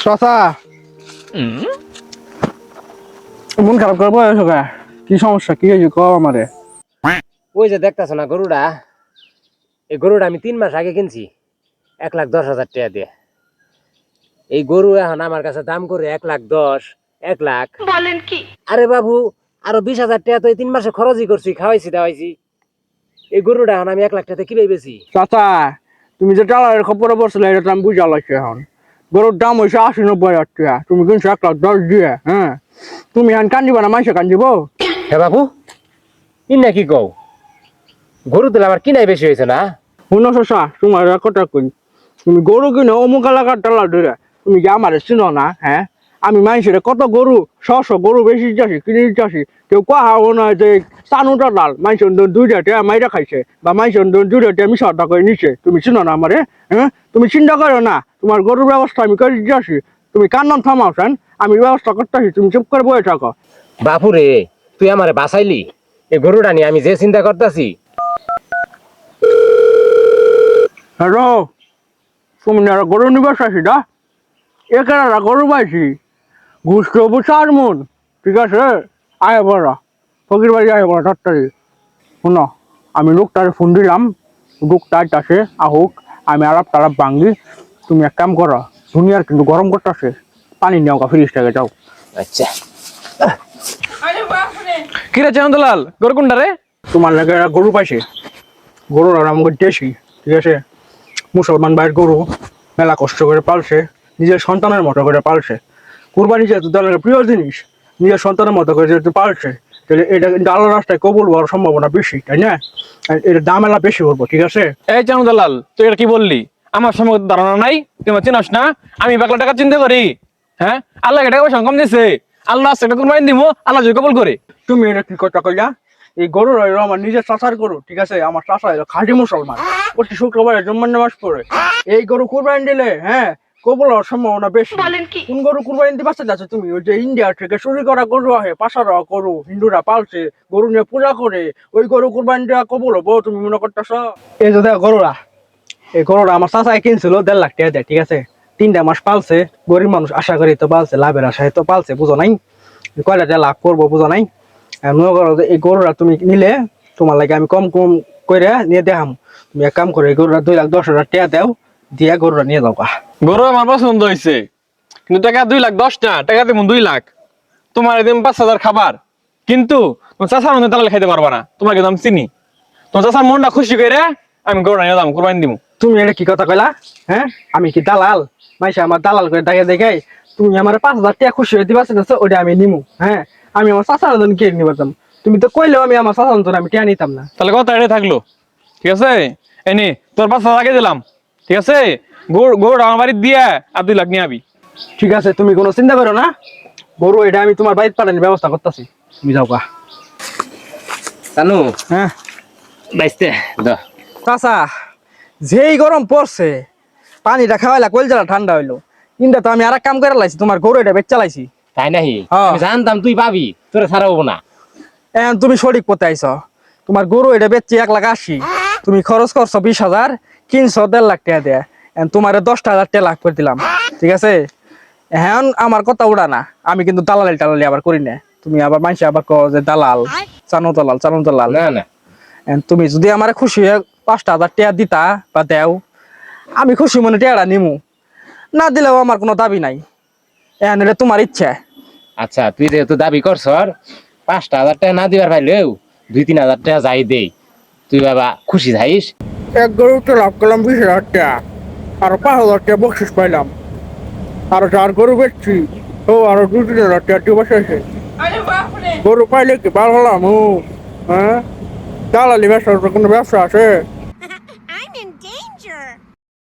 চাচা মন খারাপ করে বয়স কি সমস্যা কি হয়েছে ক আমারে। ওই যে দেখতেছ না গরুটা, এই গরুটা আমি 3 মাস আগে কিনছি 1,10,000 টাকা দিয়ে। এই গরু এখন আমার কাছে দাম করে 1,10,000, 1,00,000 বলেন কি? আরে বাবু, আরো 20,000 টাকা তো এই 3 মাসে খরচই করছি, খাওয়াইছি দাওয়াইছি। এই গরুটা এখন আমি 1,00,000 টাকা কিভাবে বেশি? চাচা তুমি যে টালারের খবরে বসলে এটা তো আমি বুঝা লাগছে এখন। গরুর দাম হয়েছে 80-90,000 টাকা, তুমি কিনছো 1,10,000 দিয়ে। হ্যাঁ তুমি এখন কান্দিবা না মানুষে কান্দিব? হ্যাঁ বাবু, কি নাকি কও? গরু তো আমার কিনাই বেশি হয়েছে না? শুনো চাচা তোমার কথা কই, তুমি গরু কিনো অমুক এলাকার টালার ধরে, তুমি কি আমার চিনো না? হ্যাঁ আমি মানুষের কত গরু গরু বেশি যাচ্ছি কিনে যাচ্ছি, কেউ কাহাও না যে চানুটা ডাল মানুষের 2টা টাকা মাইরা খাইছে বা মানুষের 2টা টাকা আমি সর্দা করে নিচ্ছে, তুমি চিনো না আমারে? হ্যাঁ তুমি চিন্তা করো না, তোমার গরুর ব্যবস্থা আমি করে যাচ্ছি। তুমি কার নাম থামাও সেন, আমি ব্যবস্থা করতেছি, তুমি চুপ করে বয়ে থাকো। বাপু রে, তুই আমারে বাঁচাইলি। এই গরুটা নিয়ে আমি যে চিন্তা করতেছি। হ্যালো, তুমি না গরু নিবাস আসি না এখানে গরু পাইছি ঘুষ করবো 4 মন, ঠিক আছে? আয় বড় ফকির বাড়ি আয় বড় তাড়াতাড়ি। শোনো আমি লোকটারে ফোন দিলাম, লোকটা আসে আহুক, আমি আলাপ টালাপ ভাঙ্গি। তুমি এক কাম করো, দুনিয়ার কিন্তু গরম করতেছে, পানি নেও গা ফ্রিজ থেকে যাও। আচ্ছা কিরে চান্দলাল, গরু কোনটা রে? তোমার লাগে গরু পাইছে, গরুর আমাকে দেশি, ঠিক আছে? মুসলমান ভাইয়ের গরু, মেলা কষ্ট করে পালছে, নিজের সন্তানের মতো করে পালছে। কুরবানি যেহেতু তাদের প্রিয় জিনিস, নিজের সন্তানের মতো করে যেহেতু পালছে, তাহলে এটা কিন্তু আল্লাহ রাস্তায় কবুল হওয়ার সম্ভাবনা বেশি, তাই না? এটার দাম এলা বেশি করবো, ঠিক আছে? এই চান্দলাল, তুই এটা কি বললি? আমার সম্পর্কে ধারণা নাই, তুই আমার চিনস না? আমি 1,00,000 টাকা চিন্তা করি? হ্যাঁ, আল্লাহ টাকা পয়সা কম দিছে, আল্লাহ সেটা কোরবানি দিব, আল্লাহ যদি কবুল করে। তুমি এটা কি কথা কইলা? এই গরু হইলো আমার নিজের চাচার গরু, ঠিক আছে? আমার চাচা হইলো খাঁটি মুসলমান, প্রতি শুক্রবারে জুম্মার নামাজ পড়ে। এই গরু কুরবানি দিলে হ্যাঁ কবুল হওয়ার সম্ভাবনা বেশি। কোন গরু কুরবানি দিতে পারছে যাচ্ছে তুমি? ওই যে ইন্ডিয়া থেকে চুরি করা গরু আহে, পাশারা গরু হিন্দুরা পালছে, গরু নিয়ে পূজা করে, ওই গরু কুরবানি দেওয়া কবুল হবো তুমি মনে করতেছ? এই যে দেখ গরুরা, এই গরুটা আমার চাচাই কিনছিল 1,50,000 টাকা দেয়, ঠিক আছে? 3টা মাস পালছে, গরিব মানুষ আশা করি তো পালছে, লাভের আশায় তো পালছে, বুঝো নাই? কয়টা যে লাভ করবো বুঝো নাই? মনে করো যে এই গরুটা তুমি নিলে তোমার লাগে আমি কম কম করে নিয়ে দেখাম। তুমি এক কাম করে এই গরুটা 2,10,000 টাকা দাও, দিয়ে গরুটা নিয়ে যাও গা। গরু আমার পছন্দ হয়েছে, কিন্তু টাকা 2,10,000 না, টাকা দেবো 2,00,000। তোমার এদিন 5,000 খাবার, কিন্তু তোমার চাষার মধ্যে তাহলে খাইতে পারবা না। তোমার কিন্তু আমি চিনি, তোমার চাষার মনটা খুশি করে আমি গরু নিয়ে দাম কোরবানি দিব। তুমি এটা কি কথা কইলা? হ্যাঁ আমি কি দালাল? মাইসে আমার দালাল করে দেখে দেখে তুমি আমার 5,000 টাকা খুশি হয়ে দিবা, ওটা আমি নিমু? হ্যাঁ আমি আমার চাষার জন্য কে নিবাম? তুমি তো কইলেও আমি আমার চাষার জন্য আমি টেয়া নিতাম না। তাহলে কথা এটাই থাকলো, ঠিক আছে? এনে তোর 5,000 আগে দিলাম, ঠিক আছে? গরু আমার বাড়ি দিয়ে আর 2,00,000 নিয়ে আবি। ঠিক আছে তুমি কোনো চিন্তা করো না, গরু এটা আমি তোমার বাড়িতে পাঠানোর ব্যবস্থা করতেছি, তুমি যাও গা। জানু হ্যাঁ বাইসতে দাও। চাচা যেই গরম পড়ছে, পানিটা খাওয়াইলা কলজালা ঠান্ডা হইলো, কিন্তু তো আমি আর এক কাম করে লাইছি, তোমার গরু এটা বেচ চালাইছি। তাই নাহি? হ্যাঁ। আমি জানতাম তুই পাবি, তোরে ছাড়া হবো না। এখন তুমি সঠিক পথে আইছ, তোমার গরু এটা বেচছি 1,80,000, তুমি খরচ করছো 20,000, কিনছো 1,50,000 টাকা দেয়া, এখন তোমার 10,000 টাকা লাভ করে দিলাম, ঠিক আছে? এখন আমার কথা উড়া না, আমি কিন্তু দালালি টালালি আবার করি না। তুমি আবার মাইসে আবার কো যে দালাল, চানো দালাল, চানো দালাল। না না, এখন তুমি যদি আমার খুশি হয়ে 5,000 টাকা দিতা বা দেও, আমি খুশি মনে টাকাটা নিমু, না দিলেও আমার কোনো দাবি নাই। এখন এটা তোমার ইচ্ছা। আচ্ছা তুই যেহেতু দাবি করছ, 5,000 টাকা না দিবার পাইলেও 2-3,000 টাকা যাই দেই, তুই বাবা খুশি যাইস। এক গরুতে লাভ করলাম 20,000 টাকা, আর 5,000 টাকা বকশিস পাইলাম, আর 4 গরু বেচছি তো আরো 2-3,000 টাকা দিয়ে বসেছে। গরু পাইলে কি ভালো হলাম? হ্যাঁ দালালি ব্যবসার কোনো ব্যবসা আছে?